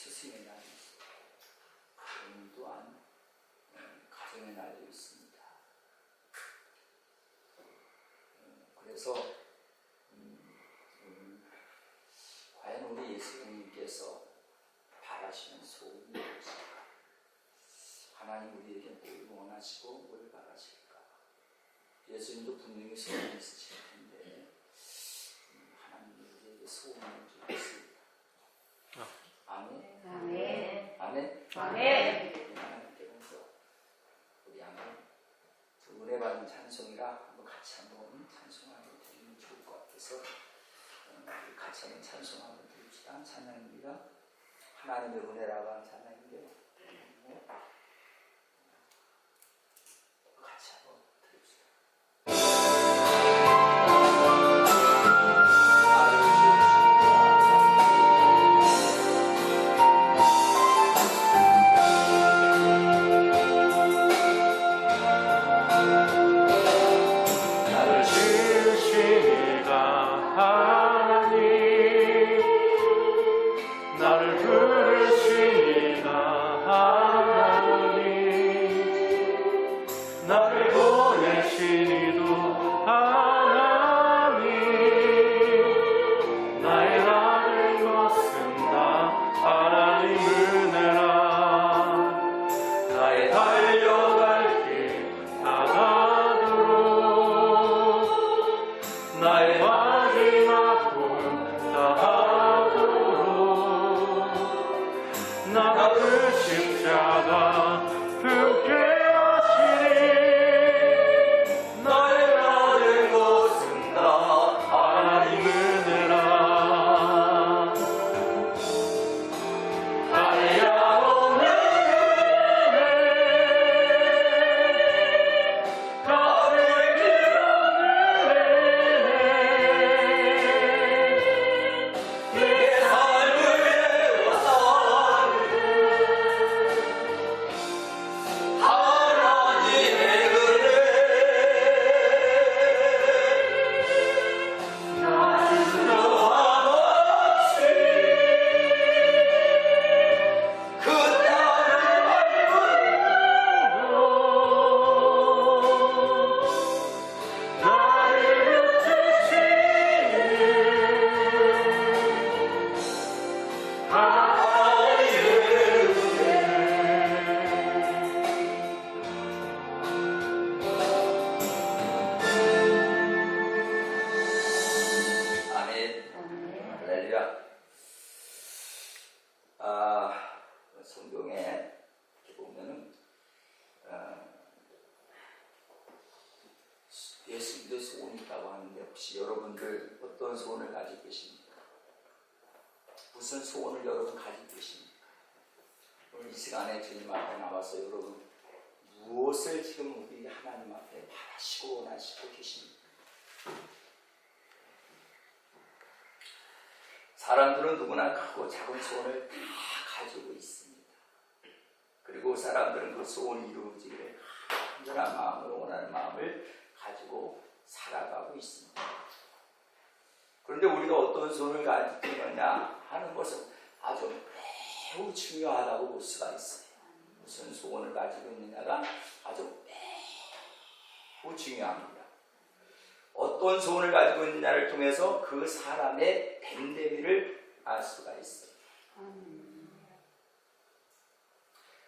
스승의 날이 있습니다. 오늘 또한 가정의 날도 있습니다. 그래서 과연 우리 예수님께서 바라시는 소원이 무엇일까? 하나님 우리에게 뭘 원하시고 뭘 바라실까? 예수님도 분명히 소원이 있으실 텐데 하나님이 우리에게 소원을 주고 있습니다. 아멘. 아멘. 아멘. 아멘. 하나님께서 우리 한번 은혜 받은 찬송이라 한번 같이 한번 찬송하게 드리면 좋을 것 같아서 우리 같이 한번 찬송 한번 드립시다. 찬양입니다. 하나님의 은혜라고 하는 찬양인데요. 같이 한번 드립시다. 성경에 이렇게 보면은 예수님도 소원이 있다고 하는데 혹시 여러분들 어떤 소원을 가지고 계십니까? 무슨 소원을 여러분 가지고 계십니까? 오늘 이 시간에 주님 앞에 나와서 여러분 무엇을 지금 우리 하나님 앞에 바라시고 원하시고 계십니까? 사람들은 누구나 크고 작은 소원을 다 가지고 있습니다. 그리고 사람들은 그 소원이 이루어지기를 간절한 마음으로 원하는 마음을 가지고 살아가고 있습니다. 그런데 우리가 어떤 소원을 가지고 있느냐 하는 것은 아주 매우 중요하다고 볼 수가 있어요. 무슨 소원을 가지고 있느냐가 아주 매우 중요합니다. 어떤 소원을 가지고 있느냐를 통해서 그 사람의 됨됨이를 알 수가 있어요.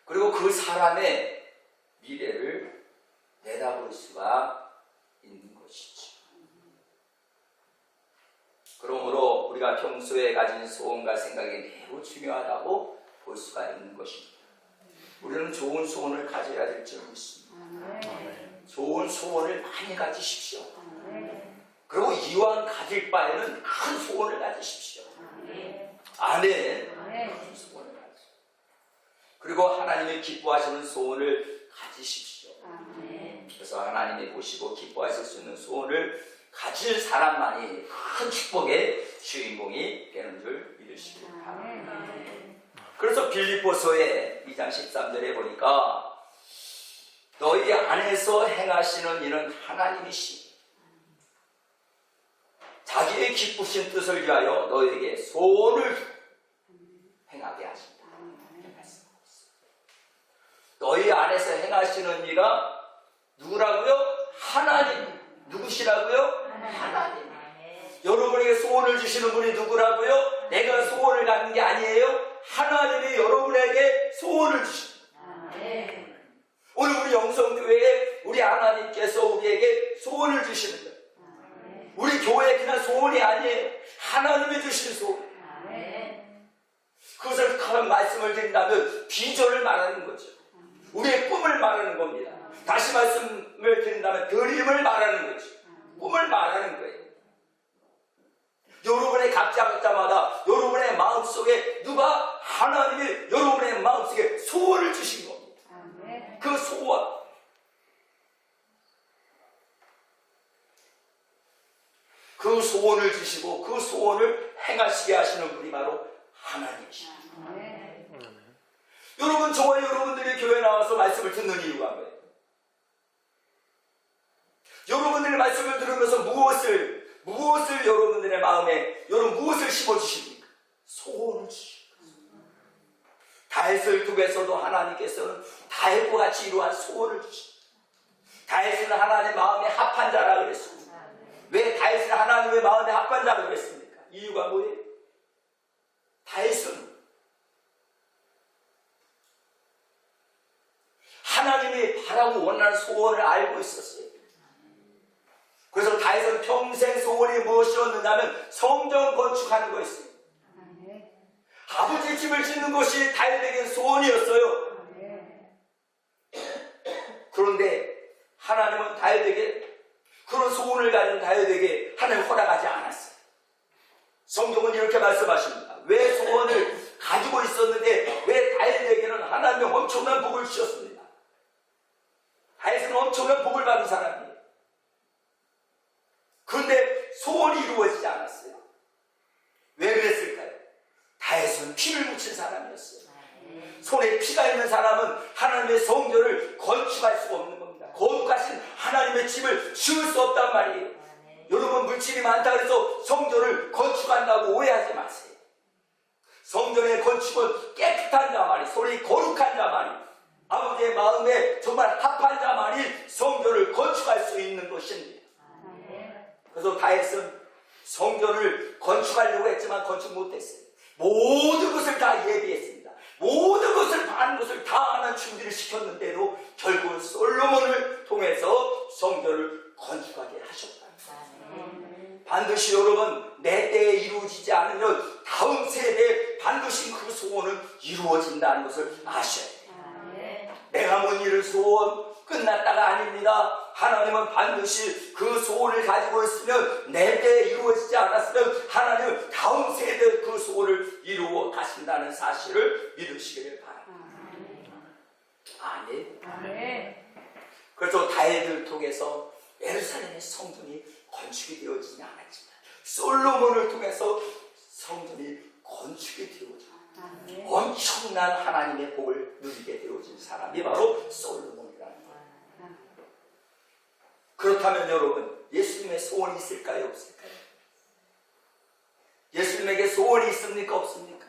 그리고 그 사람의 미래를 내다볼 수가 있는 것이죠. 그러므로 우리가 평소에 가진 소원과 생각이 매우 중요하다고 볼 수가 있는 것입니다. 우리는 좋은 소원을 가져야 될 줄 믿습니다. 좋은 소원을 많이 가지십시오. 그리고 이왕 가질 바에는 큰 소원을 가지십시오. 아멘. 큰 소원을 가지십시오. 그리고 하나님이 기뻐하시는 소원을 가지십시오. 그래서 하나님이 보시고 기뻐하실 수 있는 소원을 가질 사람만이 큰 축복의 주인공이 되는 줄 믿으시기 바랍니다. 그래서 빌립보서의 2장 13절에 보니까 너희 안에서 행하시는 이는 하나님이시니 자기의 기쁘신 뜻을 위하여 너희에게 소원을 행하게 하신다. 말씀을 드린다면 비전을 말하는 거죠. 우리의 꿈을 말하는 겁니다. 다시 말씀을 드린다면 드림을 말하는 거죠. 꿈을 말하는 거예요. 여러분의 각자마다 여러분의 마음속에 누가 하나님이 여러분의 마음속에 소원을 주신 겁니다. 그 소원, 그 소원을 주시고 그 소원을 행하시게 하시는 분이 바로 하나님이십니다. 여러분, 저와 여러분들이 교회 나와서 말씀을 듣는 이유가 뭐예요? 여러분들의 말씀을 들으면서 무엇을 여러분들의 마음에 여러분 무엇을 심어주십니까? 소원을 주십니다. 다윗을 통해서도 하나님께서는 다윗과 같이 이러한 소원을 주십니다. 다윗은 하나님의 마음에 합한 자라 그랬습니다. 왜 다윗은 하나님의 마음에 합한 자라 그랬습니까? 이유가 뭐예요? 다윗은 하나님이 바라고 원하는 소원을 알고 있었어요. 그래서 다윗은 평생 소원이 무엇이었느냐면 성전 건축하는 거였어요. 아버지 집을 짓는 것이 다윗에게 소원이었어요. 그런데 하나님은 다윗에게 그런 소원을 가진 다윗에게 하나님 허락하지 않았어요. 성경은 이렇게 말씀하십니다. 왜 소원을 가지고 있었는데 왜 다윗에게는 하나님의 엄청난 복을 주셨습니다. 다윗은 엄청난 복을 받은 사람이에요. 그런데 소원이 이루어지지 않았어요. 왜 그랬을까요? 다윗은 피를 묻힌 사람이었어요. 손에 피가 있는 사람은 하나님의 성전을 건축할 수가 없는 겁니다. 거룩하신 하나님의 집을 지을 수 없단 말이에요. 여러분, 물질이 많다 그래서 성전을 건축한다고 오해하지 마세요. 성전의 건축은 깨끗한 자만이, 손이 거룩한 자만이, 아버지의 마음에 정말 합한 자만이 성전을 건축할 수 있는 것입니다. 그래서 다윗은 성전을 건축하려고 했지만 건축 못했어요. 모든 것을 다 예비했습니다. 모든 것을 많은 것을 다 하는 준비를 시켰는데도 결국 솔로몬을 통해서 성전을 건축하게 하셨다. 반드시 여러분, 내 때에 이루어지지 않으면 다음 세대에 반드시 그 소원은 이루어진다는 것을 아셔야 돼요. 내가 못 이룰 소원 끝났다가 아닙니다. 하나님은 반드시 그 소원을 가지고 있으면 내 때에 이루어지지 않았으면 하나님은 다음 세대에 그 소원을 이루어 가신다는 사실을 믿으시기를 바랍니다. 아멘. 그래서 다윗을 통해서 예루살렘의 성전이 건축이 되어지지 않았지만 솔로몬을 통해서 성전이 건축이 되어집니다. 엄청난 하나님의 복을 누리게 되어진 사람이 바로 솔로몬이라는 거예요. 그렇다면 여러분, 예수님의 소원이 있을까요? 없을까요? 예수님에게 소원이 있습니까? 없습니까?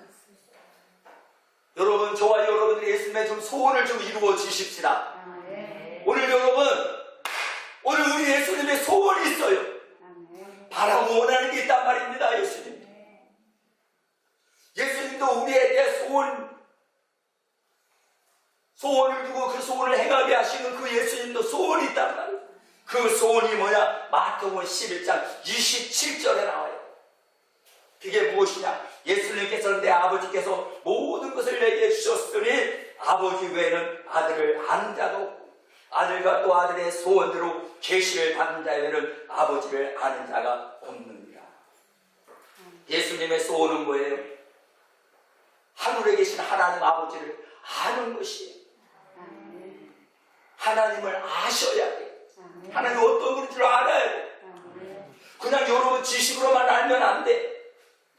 여러분, 저와 여러분들이 예수님의 좀 소원을 좀 이루어 주십시다. 오늘 여러분, 오늘 우리 예수님의 소원이 있어요. 바라고 원하는 게 있단 말입니다. 예수님도 우리에게 소원을 두고 그 소원을 행하게 하시는 그 예수님도 소원이 있단 말이에요. 그 소원이 뭐냐? 마태복음 11장 27절에 나와요. 그게 무엇이냐? 예수님께서는 내 아버지께서 모든 것을 내게 주셨으니 아버지 외에는 아들을 아는 자도 없고 아들과 또 아들의 소원대로 계시를 받는 자 외에는 아버지를 아는 자가 없느니라. 예수님의 소원은 뭐예요? 하늘에 계신 하나님 아버지를 아는 것이에요. 하나님을 아셔야 돼요. 하나님 어떤 분인지 알아야 돼요. 그냥 여러분 지식으로만 알면 안 돼.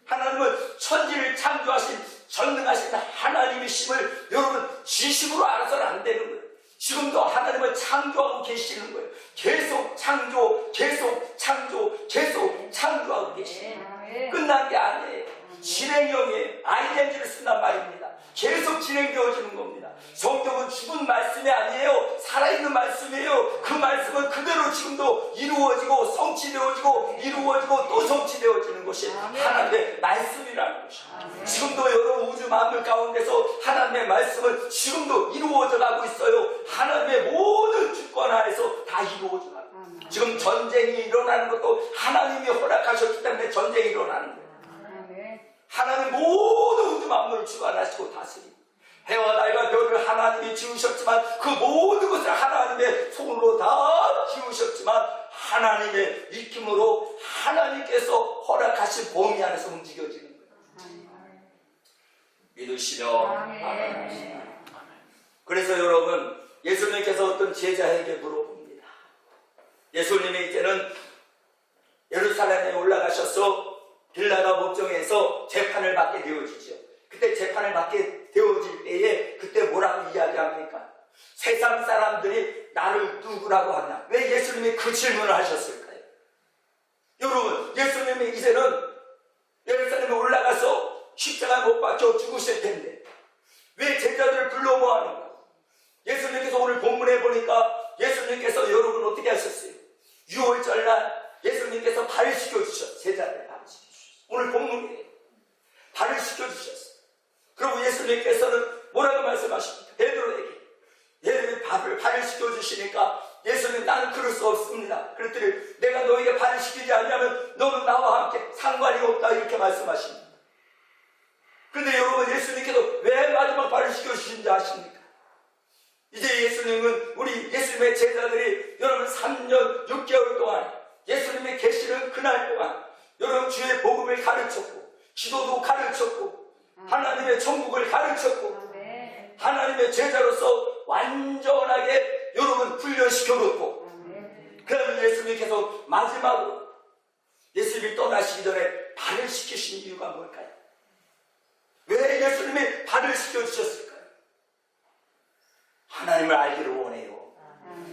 하나님은 천지를 창조하신 전능하신 하나님이심을 여러분 지식으로 알아서는 안 되는 거예요. 지금도 하나님을 창조하고 계시는 거예요. 계속 창조, 계속 창조, 계속 창조하고 계시는 끝난 게 아니에요. 진행형의 ING를 쓴단 말입니다. 계속 진행되어지는 겁니다. 성경은 죽은 말씀이 아니에요. 살아있는 말씀이에요. 그 말씀은 그대로 지금도 이루어지고 성취되어지고 이루어지고 또 성취되어지는 것이 하나님의 말씀이라는 것입니다. 지금도 여러 우주 만물 가운데서 하나님의 말씀은 지금도 이루어져 가고 있어요. 하나님의 모든 주권 하에서 다 이루어져 가고 있어요. 지금 전쟁이 일어나는 것도 하나님이 허락하셨기 때문에 전쟁이 일어나는 거예요. 하나님 모든 우주 만물을 주관하시고 다스리고 해와 달과 별을 하나님이 지으셨지만 그 모든 것을 하나님의 손으로 다 지으셨지만 하나님의 익힘으로 하나님께서 허락하신 범위 안에서 움직여지는 거예요. 믿으시며 아멘. 그래서 여러분, 예수님께서 어떤 제자에게 물어봅니다. 예수님이 이제는 예루살렘에 올라가셔서 빌라가 법정에서 재판을 받게 되어지죠. 그때 재판을 받게 되어질 때에 그때 뭐라고 이야기합니까? 세상 사람들이 나를 누구라고 하냐? 왜 예수님이 그 질문을 하셨을까요? 여러분, 예수님이 이제는 예루살렘에 올라가서 십자가에 못 박혀 죽으실 텐데 왜 제자들을 불러 모아는가? 예수님께서 오늘 본문에 보니까 예수님께서 여러분 어떻게 하셨어요? 6월절 날 예수님께서 발을 씻겨주셨어요. 제자들의 발을 씻겨주셨어요. 오늘 본문에 발을 씻겨주셨어요. 그리고 예수님께서는 뭐라고 말씀하십니까? 베드로에게 예수님이 발을 씻겨주시니까 예수님, 나는 그럴 수 없습니다. 그랬더니 내가 너에게 발을 씻기지 않냐면 너는 나와 함께 상관이 없다, 이렇게 말씀하십니다. 그런데 여러분, 예수님께서 왜 마지막 발을 씻겨주신지 아십니까? 이제 예수님은 우리 예수님의 제자들이 여러분 3년 6개월 동안 예수님의 계시는 그날 동안 여러분 주의 복음을 가르쳤고 기도도 가르쳤고 하나님의 천국을 가르쳤고 하나님의 제자로서 완전하게 여러분 훈련시켜놓고 그러면 예수님께서 마지막으로 예수님이 떠나시기 전에 발을 씻기신 이유가 뭘까요? 왜 예수님이 발을 씻겨주셨을까요? 하나님을 알기를 원해요.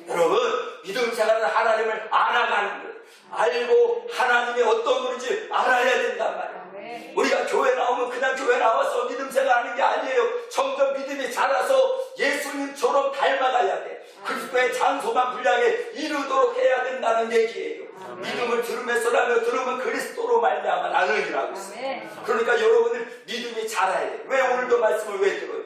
여러분, 믿음 생활은 하나님을 알아가는 거예요. 알고 하나님이 어떤 분인지 알아야 된단 말이에요. 우리가 교회 나오면 그냥 교회 나와서 믿음 생활하는 게 아니에요. 점점 믿음이 자라서 예수님처럼 닮아가야 돼. 그리스도의 장소만 분량에 이르도록 해야 된다는 얘기예요. 믿음을 들으면서라면 들으면 그리스도로 말미암아 나느니라고 있어요. 그러니까 여러분들 믿음이 자라야 돼요. 왜 오늘도 말씀을 왜 들어요?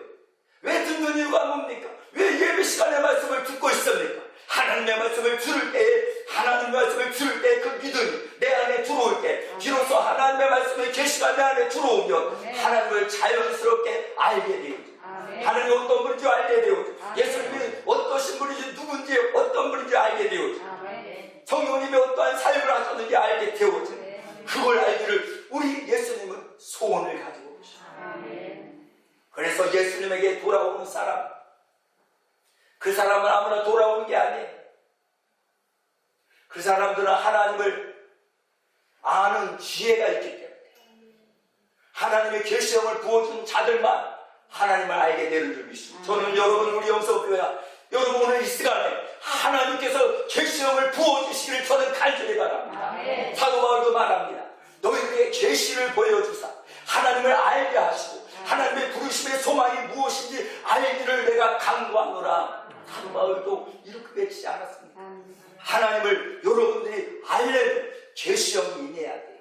왜 듣는 이유가 뭡니까? 왜 예배 시간에 말씀을 듣고 있습니까? 하나님의 말씀을 들을 때에 하나님의 말씀을 들을 때 그 믿음이 내 안에 들어올 때 비로소 하나님의 말씀의 계시가 내 안에 들어오면 하나님을 자연스럽게 알게 되죠. 하나님이 어떤 분인지 알게 되죠. 예수님이 어떠신 분인지 누군지 어떤 분인지 알게 되죠. 성령님이 어떠한 삶을 하셨는지 알게 되죠. 그걸 알기를 우리 예수님은 소원을 가지고 계십니다. 그래서 예수님에게 돌아오는 사람, 그 사람은 아무나 돌아오는 게 아니에요. 그 사람들은 하나님을 아는 지혜가 있기 때문에 하나님의 계시형을 부어준 자들만 하나님을 알게 되는 줄 믿습니다. 저는 여러분, 우리 영성교회가 여러분 오늘 이 시간에 하나님께서 계시형을 부어주시기를 저는 간절히 바랍니다. 사도 바울도 말합니다. 너희에게 계시를 보여주사 하나님을 알게 하시고 하나님의 부르심의 소망이 무엇인지 알기를 내가 간구하노라. 사도 바울도 이렇게 외치지 않았습니까? 하나님을 여러분들이 알려면 계시형이 임해야 돼요.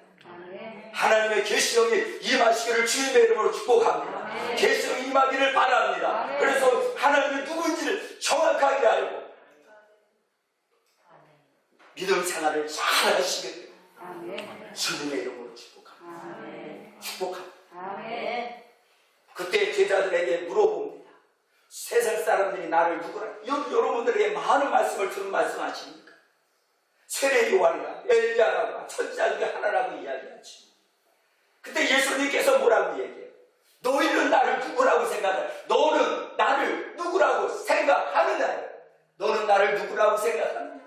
하나님의 계시형이 임하시기를 주님의 이름으로 축복합니다. 계시형이 임하기를 바랍니다. 그래서 하나님이 누군지를 정확하게 알고 믿음 생활을 잘 하시길 주님의 이름으로 축복합니다. 축복합니다. 그때 제자들에게 물어봅니다. 세상 사람들이 나를 누구라? 여러분들에게 많은 말씀을 들은 말씀하십니까? 세례 요한이라 엘리야라고 천사 중에 하나라고 이야기하지. 그때 예수님께서 뭐라고 얘기해요? 너희는 나를 누구라고 생각하냐? 너는 나를 누구라고 생각하느냐? 너는 나를 누구라고 생각하느냐?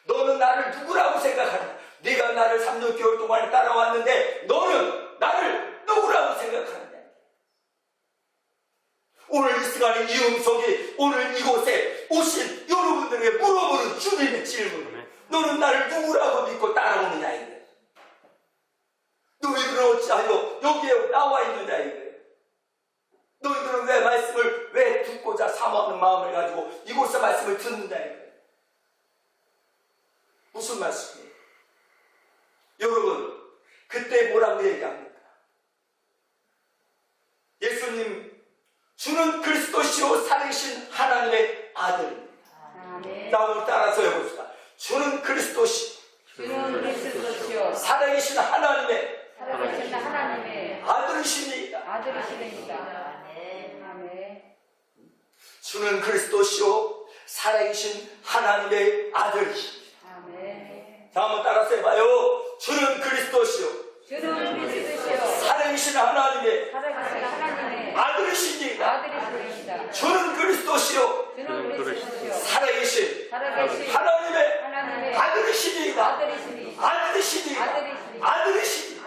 너는 나를 누구라고 생각하느냐? 네가 나를 3, 6개월 동안 따라왔는데 너는 나를 누구라고 생각하느냐? 오늘 이 시간에 이 음성이 오늘 이곳에 오신 여러분들에게 물어보는 주님의 질문. 너는 나를 누구라고 믿고 따라오느냐 이거예요. 너희들은 어찌하여 여기에 나와 있느냐 이거예요. 너희들은 왜 말씀을 왜 듣고자 사모하는 마음을 가지고 이곳에 말씀을 듣느냐 이거예요. 무슨 말씀이에요? 여러분, 그때 뭐라고 얘기합니까? 예수님, 주는 그리스도시요 살아계신 하나님의 아들입니다. 나 오늘 따라서 해봅시다. 주는 그리스도시요 살아계신 하나님의 아들이십니다. 아들이십니다. 아멘. 주는 그리스도시요 살아계신 하나님의 아들이십니다. 자, 한번 따라서 해봐요. 주는 그리스도시요 살아계신 하나님의 아들이십니다. 주는 그리스도시요 살아계신 하나님의 아들이십니다. 아들이십니다.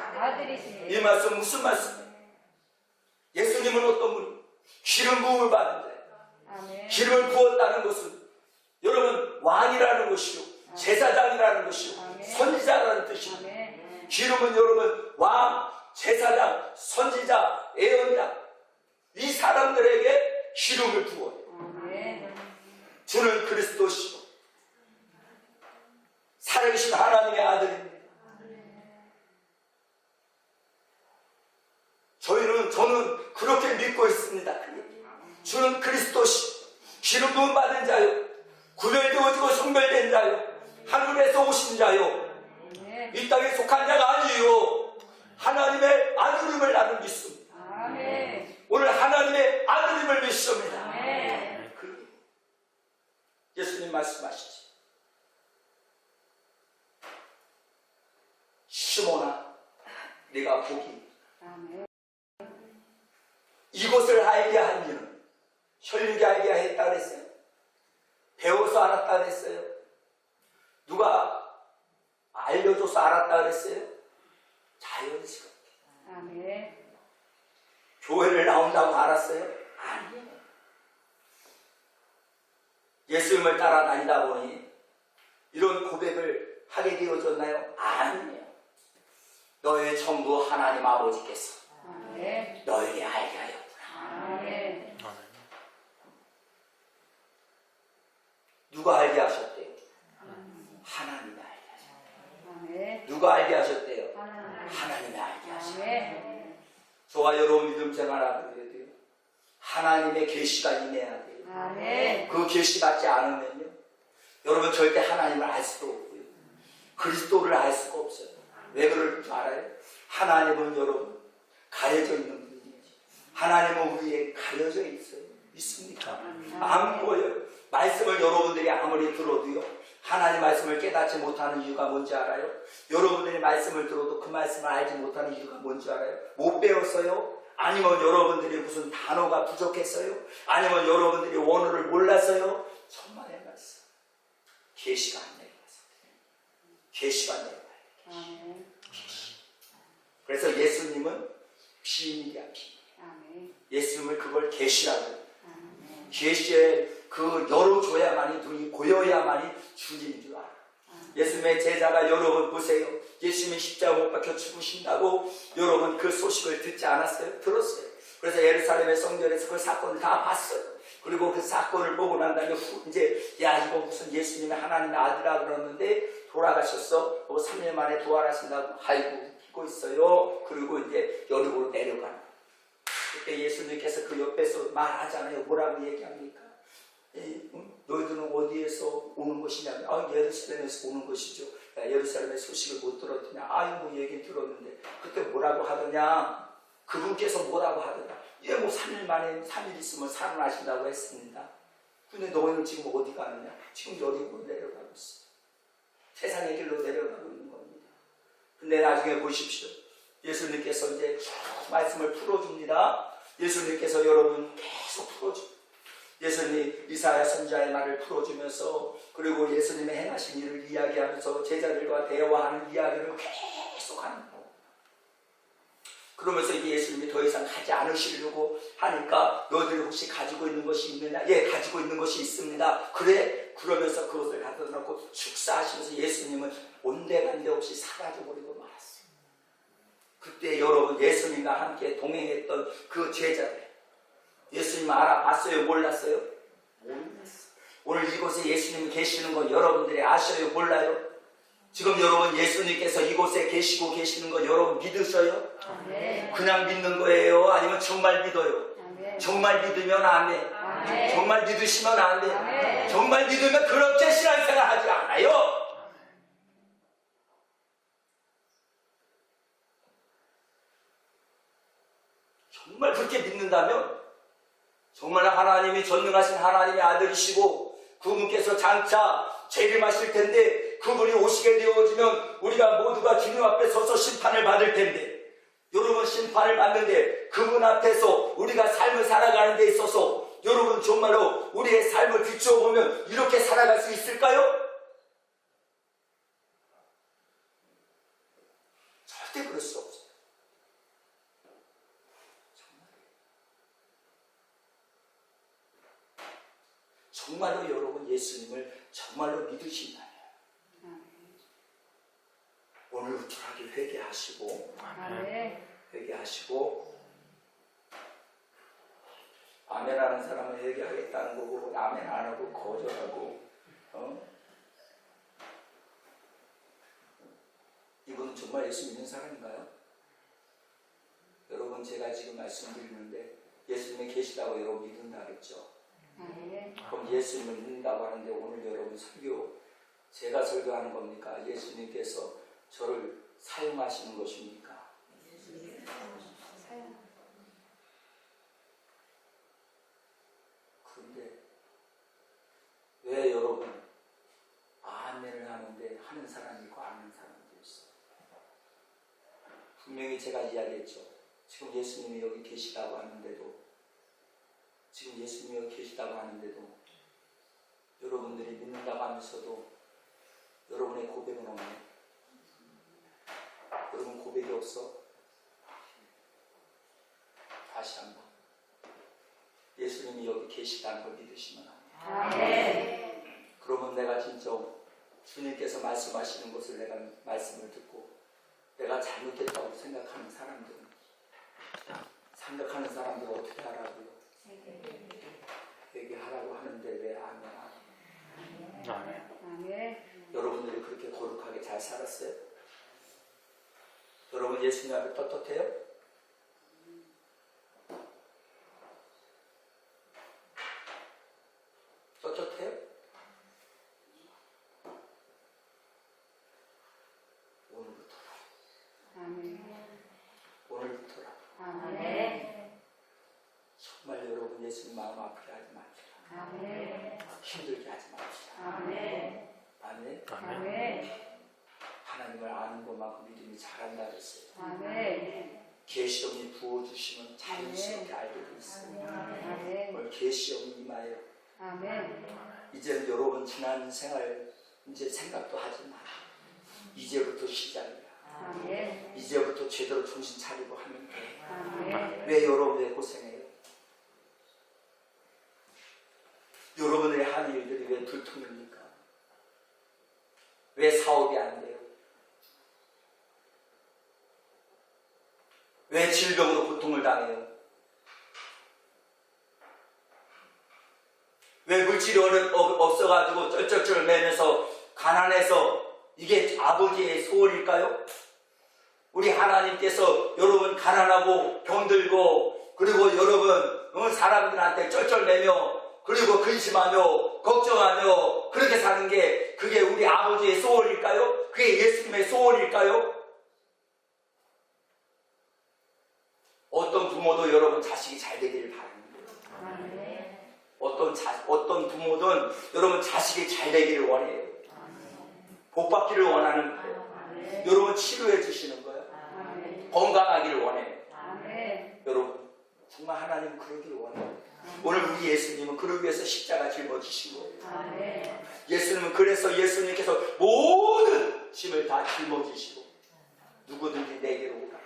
이 말씀 무슨 말씀이에요? 예수님은 어떤 분이 기름 부음을 받은 자예요. 기름을 부었다는 것은 여러분 왕이라는 것이요 제사장이라는 것이요 선지자라는 뜻입니다. 기름은 여러분 왕, 제사장, 선지자, 예언자 이 사람들에게 기름을 부어요. 주는 그리스도시요 살아계신 하나님의 아들입니다. 저는 그렇게 믿고 있습니다. 주는 그리스도시요 기름 부음 받은 자요 구별되어지고 성별된 자요 하늘에서 오신 자요 이 땅에 속한 자가 아니요 하나님의 아들임을 나는 믿습니다. 오늘 하나님의 아들임을 믿습니다. 예수님 말씀하시죠. 시몬아 네가 복이 이것을 알게 한 이는 혈육이 알게 했다 그랬어요? 배워서 알았다 그랬어요? 누가 알려줘서 알았다 그랬어요? 자연스럽게. 교회를 나온다고 알았어요? 아니에요. 예수님을 따라다니다 보니 이런 고백을 하게 되어졌나요? 아니에요. 너의 전부 하나님 아버지께서 너에게 알게 하였구나. 누가 알게 하셨대요? 하나님이 알게 하셨대요. 누가 알게 하셨대요? 하나님이 알게 하셨대요. 저와 여러분 믿음 생활하게 돼요. 하나님의 계시가 임해야 돼요. 그 계시 받지 않으면요 여러분 절대 하나님을 알 수도 없고요 그리스도를 알 수가 없어요. 왜 그럴 줄 알아요? 하나님은 여러분 가려져 있는 분이에요. 하나님은 우리에 가려져 있어요. 있습니까? 안 보여요. 말씀을 여러분들이 아무리 들어도요 하나님 말씀을 깨닫지 못하는 이유가 뭔지 알아요? 여러분들이 말씀을 들어도 그 말씀을 알지 못하는 이유가 뭔지 알아요? 못 배웠어요? 아니면 여러분들이 무슨 단어가 부족했어요? 아니면 여러분들이 원어를 몰랐어요? 천만의 말씀 계시가 안 내려와서 계시가 내려와요. 그래서 예수님은 비밀이야 비밀. 예수님을 그걸 계시라고 해요. 계시에 그 열어줘야만이 눈이 보여야만이 주님인 줄 알아. 예수님의 제자가 여러분 보세요. 예수님이 십자가 못 박혀 죽으신다고 여러분 그 소식을 듣지 않았어요? 들었어요. 그래서 예루살렘의 성전에서 그 사건을 다 봤어요. 그리고 그 사건을 보고 난 다음에 이제 야 이거 무슨 예수님의 하나님의 아들이라 그러는데 돌아가셨어. 3일 만에 부활하신다고 아이고 믿고 있어요. 그리고 이제 여리고로 내려가는 그때 예수님께서 그 옆에서 말하잖아요. 뭐라고 얘기합니까? 너희들은 어디에서 오는 것이냐면 예루살렘에서 오는 것이죠. 야, 예루살렘의 소식을 못 들었더냐? 뭐 얘기 들었는데 그때 뭐라고 하더냐? 그분께서 뭐라고 하더냐? 뭐 3일 만에 3일 있으면 살아나신다고 했습니다. 근데 너희는 지금 어디 가느냐? 지금 여리고로 내려가고 있어. 세상의 길로 내려가고 있는 겁니다. 근데 나중에 보십시오. 예수님께서 이제 말씀을 풀어줍니다. 예수님께서 여러분 계속 풀어줍니다. 예수님 이사야 선지자의 말을 풀어주면서 그리고 예수님의 행하신 일을 이야기하면서 제자들과 대화하는 이야기를 계속 하는 거예요. 그러면서 이제 예수님이 더 이상 가지 않으시려고 하니까 너희들이 혹시 가지고 있는 것이 있느냐? 예, 가지고 있는 것이 있습니다. 그래? 그러면서 그것을 갖다 놓고 축사하시면서 예수님은 온데간데 없이 사라져버리고 말았어요. 그때 여러분 예수님과 함께 동행했던 그 제자들 예수님 알아봤어요? 몰랐어요? 몰랐어요. 오늘 이곳에 예수님이 계시는 거 여러분들이 아셔요? 몰라요? 지금 여러분 예수님께서 이곳에 계시고 계시는 거 여러분 믿으셔요? 아멘. 그냥 믿는 거예요? 아니면 정말 믿어요? 아멘. 정말 믿으면 아멘. 아멘. 정말 믿으시면 아멘. 아멘. 정말 믿으면 그렇게 신앙생활 하지 않아요? 정말 그렇게 믿는다면 정말 하나님이 전능하신 하나님의 아들이시고 그분께서 장차 재림하실 텐데 그분이 오시게 되어지면 우리가 모두가 주님 앞에 서서 심판을 받을 텐데 여러분 심판을 받는데 그분 앞에서 우리가 삶을 살아가는 데 있어서 여러분 정말로 우리의 삶을 비추어 보면 이렇게 살아갈 수 있을까요? 절대 그럴 수 없어요. 정말로 여러분 예수님을 정말로 믿으신다면 오늘부터 회개하시고 회개하시고 아멘 하는 사람은 회개하겠다는 거고 아멘 안 하고 거절하고 이분은 정말 예수 믿는 사람인가요? 여러분 제가 지금 말씀드리는데 예수님이 계시다고 여러분 믿는다 그랬죠? 그럼 예수님을 믿는다고 하는데 오늘 여러분 설교 제가 설교하는 겁니까? 예수님께서 저를 사용하시는 것입니까? 그런데 왜 여러분 아멘을 하는데 하는 사람이 있고 안 하는 사람도 있어요. 분명히 제가 이야기했죠. 지금 예수님이 여기 계시다고 하는데도 지금 예수님이 여기 계시다고 하는데도 여러분들이 믿는다고 하면서도 여러분의 고백은 없네. 여러분 고백이 없어? 다시 한번 예수님이 여기 계시다는 걸 믿으시면 합니다. 그러면 내가 진짜 주님께서 말씀하시는 것을 내가 말씀을 듣고 내가 잘못했다고 생각하는 사람들은 어떻게 하라고요? 회개하라고 하는데 왜 아멘? 여러분들이 그렇게 거룩하게 잘 살았어요? 여러분 예수님 앞에 떳떳해요? 떳떳해요? 오늘부터라. 정말 여러분 예수님 마음 아프게 하지 맙시다. 힘들게 하지 맙시다. 아멘. 하나님을 아는 것만큼 믿음이 자란다 그랬어요. 계시형이 부어주시면 자연스럽게 알게 돼 있어요. 오늘 계시형이 임하여 이제는 여러분 지난 생활 이제 생각도 하지 마. 이제부터 시작이야. 이제부터 제대로 정신 차리고 하면 돼. 왜 여러분 왜 고생해요? 여러분의 한 일들이 왜 불통입니까? 왜 사업이 안 돼요? 왜 질병으로 고통을 당해요? 왜 물질이 없어가지고 쩔쩔쩔 매면서 가난해서 이게 아버지의 소원일까요? 우리 하나님께서 여러분 가난하고 병들고 그리고 여러분 사람들한테 쩔쩔매며 그리고 근심하며 걱정하며 그렇게 사는 게 그게 우리 아버지의 소원일까요? 그게 예수님의 소원일까요? 어떤 부모도 여러분 자식이 잘 되기를 바랍니다. 어떤 부모든 여러분 자식이 잘 되기를 원해요. 복 받기를 원하는 거예요. 여러분 치료해 주시는 거예요. 건강하기를 원해요. 여러분 정말 하나님은 그러기를 원해요. 오늘 우리 예수님은 그러기 위해서 십자가 짊어지시고 예수님은 그래서 예수님께서 모든 짐을 다 짊어지시고 누구든지 내게로 오라.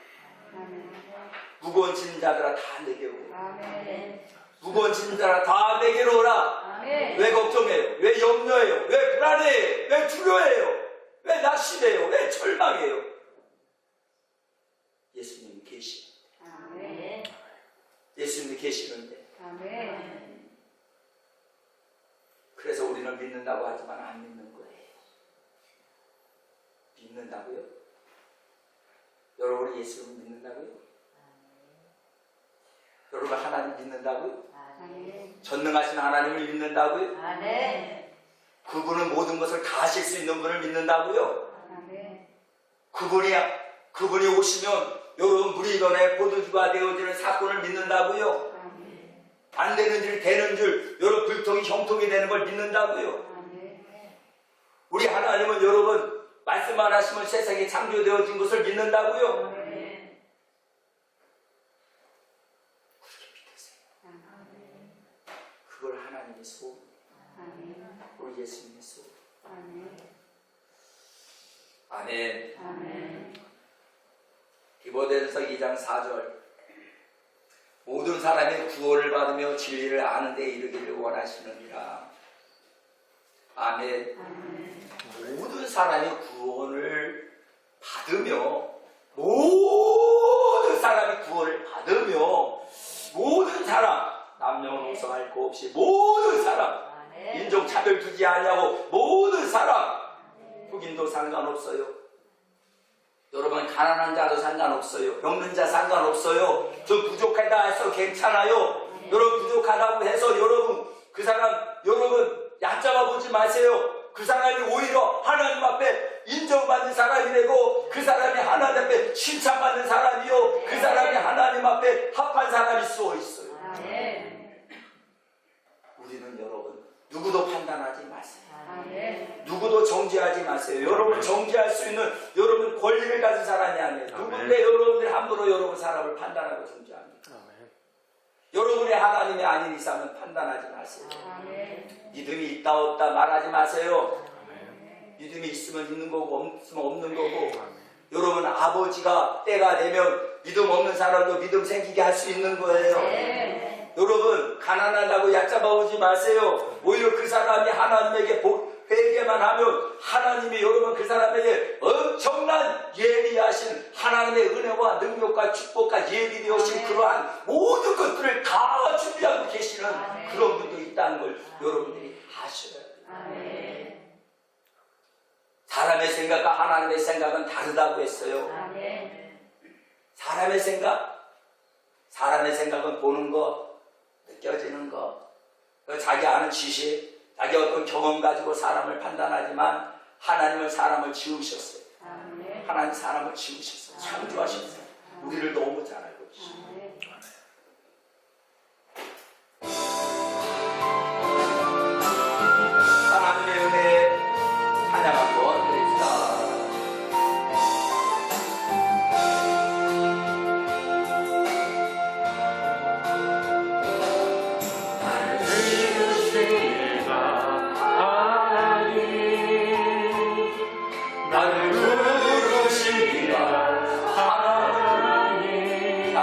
무거운 짐 자들아 다 내게로 오라. 무거운 짐 자들아 다 내게로 오라. 왜 걱정해요? 왜 염려해요? 왜 불안해요? 왜 두려워해요? 왜 낙심해요? 왜 절망해요? 예수님이 계시는데 예수님이 계시는데 그래서 우리는 믿는다고 하지만 안 믿는 거예요. 믿는다고요? 여러분이 예수님을 믿는다고요? 여러분 하나님 믿는다고요? 전능하신 하나님을 믿는다고요? 그분은 모든 것을 다 하실 수 있는 분을 믿는다고요? 그분이 오시면 여러분 무리변의 보도주가 되어지는 사건을 믿는다고요? 안 되는 줄 되는 줄 여러분 불통이 형통이 되는 걸 믿는다고요. 우리 하나님은 여러분 말씀만 하시면 세상에 창조되어진 것을 믿는다고요. 그렇게 믿으세요. 그걸 하나님의 소원이에요. 우리 예수님의 소원. 아멘. 디모데전서 2장 4절 모든 사람이 구원을 받으며 진리를 아는 데 이르기를 원하시느니라. 아멘. 모든 사람이 구원을 받으며 모든 사람이 구원을 받으며 모든 사람 남녀노소 할 것 없이 모든 사람 인종차별 두지 아니하고 모든 사람 흑인도 상관없어요. 여러분 가난한 자도 상관없어요. 없는 자 상관없어요. 저 부족하다 해서 괜찮아요. 여러분 부족하다고 해서 여러분 그 사람 여러분 얕잡아 보지 마세요. 그 사람이 오히려 하나님 앞에 인정받는 사람이 되고 그 사람이 하나님 앞에 칭찬받는 사람이요 그 사람이 하나님 앞에 합한 사람이 써 있어요. 우리는 여러분 누구도 판단하지 마세요. 누구도 정죄하지 마세요. 여러분 정죄할 수 있는 여러분 권리를 가진 사람이 아니에요. 누군데 여러분들이 함부로 여러분 사람을 판단하고 정죄합니까? 여러분의 하나님이 아닌 이상은 판단하지 마세요. 믿음이 있다 없다 말하지 마세요. 믿음이 있으면 있는 거고 없으면 없는 거고 여러분 아버지가 때가 되면 믿음 없는 사람도 믿음 생기게 할 수 있는 거예요. 여러분 가난하다고 얕잡아 오지 마세요. 오히려 그 사람이 하나님에게 회개만 하면 하나님이 여러분 그 사람에게 엄청난 예비하신 하나님의 은혜와 능력과 축복과 예비되어진 그러한 모든 것들을 다 준비하고 계시는 그런 분도 있다는 걸 여러분들이 아셔야 돼요. 사람의 생각과 하나님의 생각은 다르다고 했어요. 사람의 생각은 보는 거 느껴지는 거 자기 아는 지식 자기 어떤 경험 가지고 사람을 판단하지만 하나님은 사람을 지으셨어요. 하나님 사람을 지으셨어요. 창조하셨어요. 우리를 너무 잘 알고 계십니다. 하나님의 은혜에 찬양 한번 드립시다. 나를 부르시니라 하나님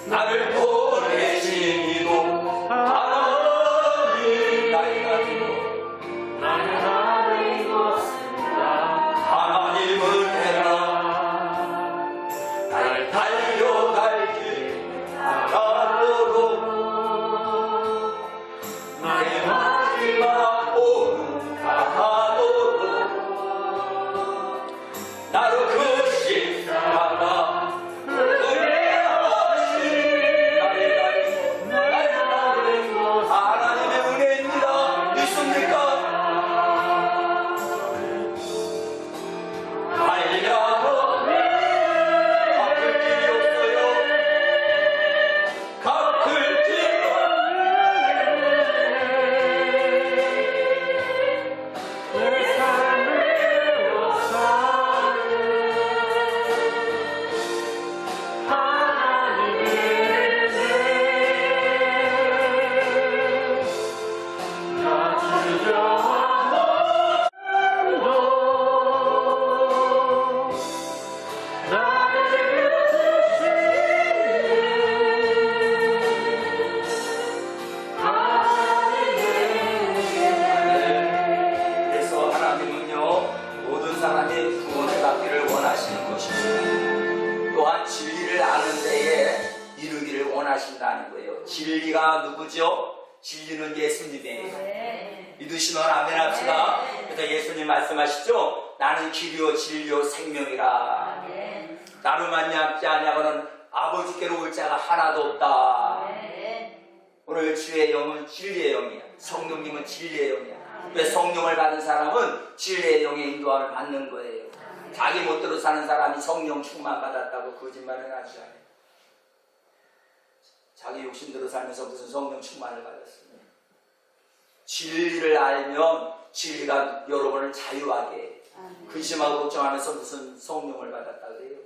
나를 보내신 이도 하나님 나를 하나님 하나님은 해라 날 달려갈 길 알아보고 나의 마지막 오는 가하도록 나로 그 십자가 하나님의 은혜입니다. 믿습니까? 달려도 갚을 길이 없어요. 갚을 길이 그래서 하나님은요 모든 사람이 구원을 받기를 원하시는 것입니다. 또한 진리를 아는 데에 이르기를 원하신다는 거예요. 진리가 누구죠? 진리는 예수님이에요. 믿으시면 아멘 합시다. 그래서 예수님 말씀하시죠. 나는 길이요 진리요 생명이라. 나로 말미암지 아니하고는 아버지께로 올 자가 하나도 없다. 오늘 주의 영은 진리의 영이야. 성령님은 진리의 영이야. 왜 성령을 받은 사람은 진리의 영의 인도함을 받는 거예요. 자기 멋대로 사는 사람이 성령 충만 받았다고 거짓말은 하지 않아요. 자기 욕심대로 살면서 무슨 성령 충만을 받았습니다. 진리를 알면 진리가 여러분을 자유하게 해요. 근심하고 걱정하면서 무슨 성령을 받았다 그래요?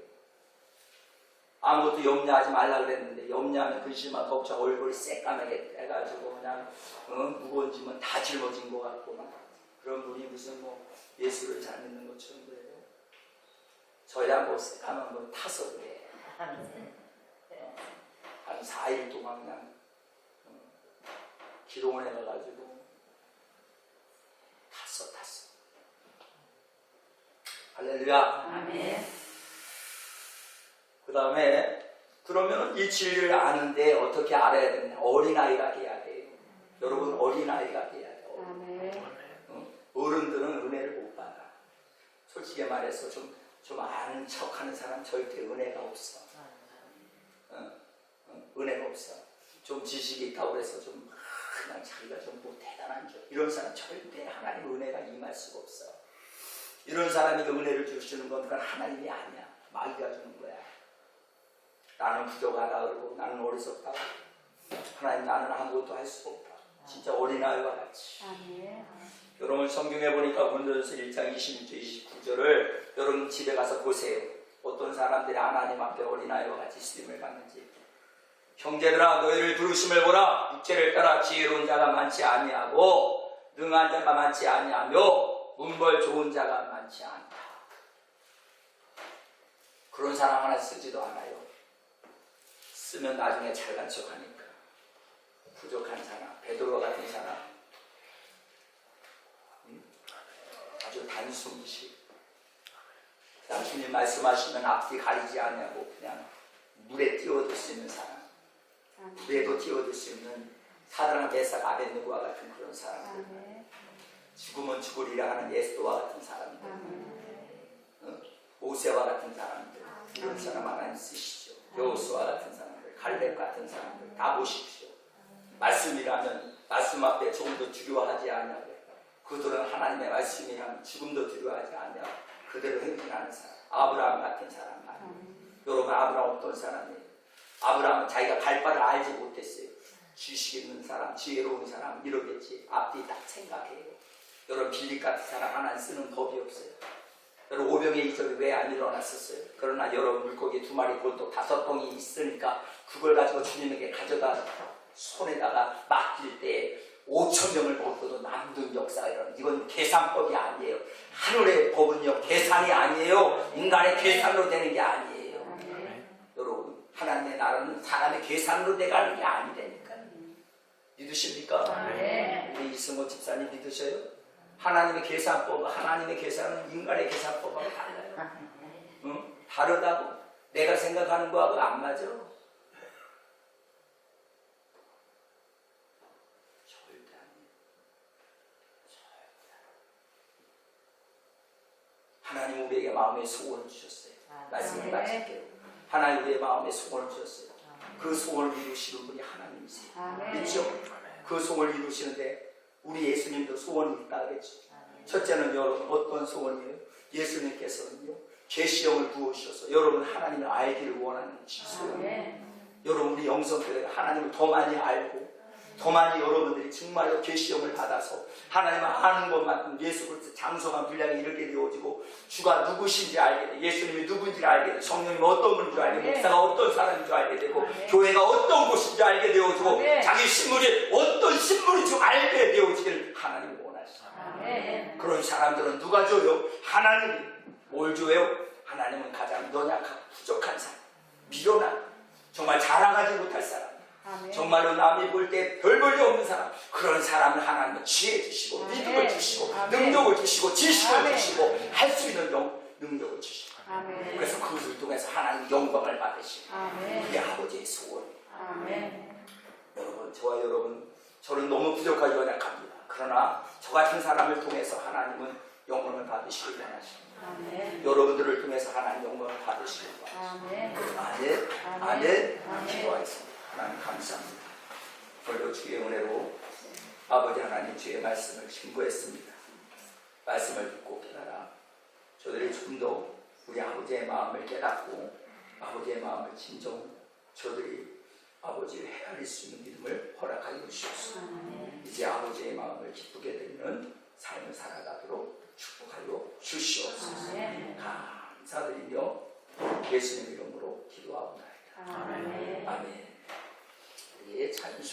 아무것도 염려하지 말라 그랬는데 염려하면 근심하고 걱정 얼굴이 새까맣게 해가지고 그냥 무거운 짐은 다 짊어진 것 같고 막 그런 분이 무슨 뭐 예수를 잘 믿는 것처럼 그래요. 저야 뭐 새까만 거 타서 그래. 한 4일 동안 그냥 기도원에 가가지고 탔어. 할렐루야. 아멘. 그 다음에 그러면 이 진리를 아는데 어떻게 알아야 되느냐? 어린아이가 돼야 돼요. 여러분 어린아이가 돼야 돼요. 어른들은 은혜를 못 받아. 솔직히 말해서 좀 아는 척하는 사람 절대 은혜가 없어. 은혜가 없어. 좀 지식이 있다고 해서 좀 그냥 자기가 좀 뭐 대단한 줄 이런 사람 절대 하나님 은혜가 임할 수가 없어. 이런 사람에게 은혜를 주시는 건 그건 하나님이 아니야. 마귀가 주는 거야. 나는 부족하다 그러고 나는 어리석다. 하나님 나는 아무것도 할 수가 없다. 진짜 어린아이와 같이. 여러분 성경에 보니까 고린도전서 1장 26절 29절을 여러분 집에 가서 보세요. 어떤 사람들이 하나님 앞에 어린아이와 같이 쓰임을 받는지. 형제들아 너희를 부르심을 보라. 육체를 따라 지혜로운 자가 많지 아니하고 능한 자가 많지 아니하며 문벌 좋은 자가 많지 않다. 그런 사람 하나 쓰지도 않아요. 쓰면 나중에 잘난 척하니까. 부족한 사람, 베드로 같은 사람, 아주 단순히 주님 말씀하시면 앞뒤 가리지 않냐고 그냥 물에 뛰어들 수 있는 사람, 물에도 뛰어들 수 있는 사드락 메삭 아벳느고와 같은 그런 사람들, 죽으면 죽으리라 하는 에스더와 같은 사람들, 모세와 같은 사람들, 이런 사람 하나님 쓰시죠. 여호수아 같은 사람들, 갈렙 같은 사람들 다 보십시오. 말씀이라면 말씀 앞에 조금도 두려워하지 않냐고. 그들은 하나님의 말씀이라면 죽음도 두려워하지 않냐고. 그대로 행진하는 사람. 아브라함 같은 사람 말이에요. 여러분 아브라함 어떤 사람이에요? 아브라함은 자기가 갈 바를 알지 못했어요. 지식 있는 사람, 지혜로운 사람 이러겠지. 앞뒤 딱 생각해요. 여러분 빌립 같은 사람 하나님 쓰는 법이 없어요. 여러분 오병의 이적이 왜 안 일어났었어요? 그러나 여러분 물고기 2마리 볼독 5봉이 있으니까 그걸 가지고 주님에게 가져다 손에다가 맡길 때 5,000명을 먹고도 남는 역사가 일어나요. 이건 계산법이 아니에요. 하늘의 법은요 계산이 아니에요. 인간의 계산으로 되는 게 아니에요. 여러분 하나님의 나라는 사람의 계산으로 돼가는 게 아니라니까요. 믿으십니까? 우리 이승호 집사님 믿으셔요? 하나님의 계산법, 하나님의 계산은 인간의 계산법하고 달라요. 응? 다르다고. 내가 생각하는 거하고 안 맞아. 절대 아니에요. 하나님 우리에게 마음의 소원을 주셨어요. 말씀을 마칠게요. 하나님 우리의 마음의 소원을 주셨어요. 그 소원을 이루시는 분이 하나님이세요. 그렇죠? 그 소원을 이루시는데 우리 예수님도 소원이 있다 그랬죠. 첫째는 여러분 어떤 소원이에요? 예수님께서는요 계시형을 부으셔서 여러분 하나님을 알기를 원하는 소원이에요. 여러분 우리 영성교회가 하나님을 더 많이 알고 더 많이 여러분들이 정말로 계시형을 받아서 하나님을 아는 것만큼 예수 그리스도 장성한 분량에 이르게 되어지고 주가 누구신지 알게 되고 예수님이 누군지를 알게 되고 성령님이 어떤 분인 줄 알게 되고 목사가 어떤 사람인 줄 알게 되고 교회가 어떤 곳인지 알게 되어지고 자기 신물이 어떤 신물인 줄 알게 되어지기를 하나님이 원하시죠. 그런 사람들은 누가 줘요? 하나님이. 뭘 줘요? 하나님은 가장 연약하고 부족한 사람, 미련한, 정말 자랑하지 못할 사람, 정말로 남이 볼 때 별 볼일 없는 사람, 그런 사람을 하나님은 지혜 주시고 믿음을 주시고 능력을 주시고 지식을 주시고 할 수 있는 능력을 주시고 그래서 그것을 통해서 하나님 영광을 받으시고 우리 아버지의 소원. 여러분 저와 여러분 저는 너무 부족하고 연약합니다. 그러나 저 같은 사람을 통해서 하나님은 영광을 받으시길 원하십니다. 여러분들을 통해서 하나님 영광을 받으시길 원하십니다. 아멘. 기도하겠습니다. 하나님 감사합니다. 오늘도 주의 은혜로 아버지 하나님 주의 말씀을 증거했습니다. 말씀을 듣고 깨달아 저들이 좀 더 우리 아버지의 마음을 깨닫고 아버지의 마음을 진정 저들이 아버지를 헤아릴 수 있는 믿음을 허락하여 주시옵소서. 이제 아버지의 마음을 기쁘게 드리는 삶을 살아가도록 축복하여 주시옵소서. 감사드리며 예수님 이름으로 기도하옵나이다. 아멘. 우리의 찬송